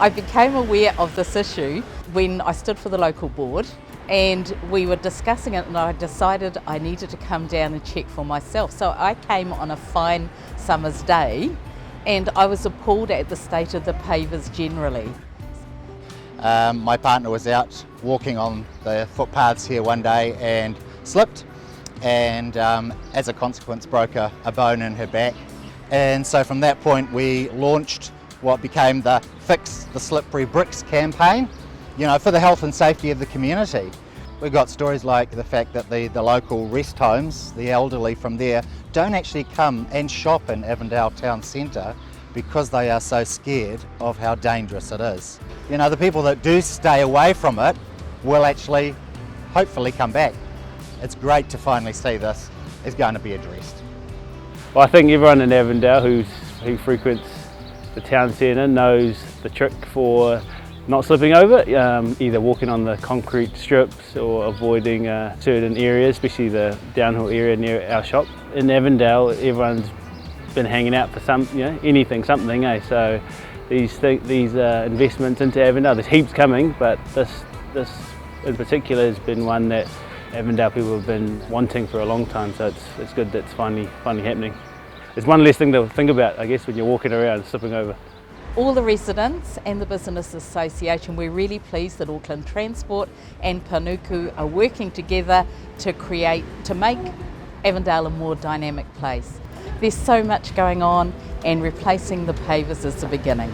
I became aware of this issue when I stood for the local board and we were discussing it, and I decided I needed to come down and check for myself. So I came on a fine summer's day and I was appalled at the state of the pavers generally. My partner was out walking on the footpaths here one day and slipped, and as a consequence broke a bone in her back. And so from that point we launched what became the Fix the Slippery Bricks campaign, for the health and safety of the community. We've got stories like the fact that the local rest homes, the elderly from there, don't actually come and shop in Avondale town centre because they are so scared of how dangerous it is. The people that do stay away from it will actually hopefully come back. It's great to finally see this is going to be addressed. Well, I think everyone in Avondale who frequents the town centre knows the trick for not slipping over, either walking on the concrete strips or avoiding certain areas, especially the downhill area near our shop. In Avondale, everyone's been hanging out for something, So these investments into Avondale, there's heaps coming, but this in particular has been one that Avondale people have been wanting for a long time, so it's good that it's finally happening. It's one less thing to think about, I guess, when you're walking around slipping over. All the residents and the Business Association, we're really pleased that Auckland Transport and Panuku are working together to make Avondale a more dynamic place. There's so much going on, and replacing the pavers is the beginning.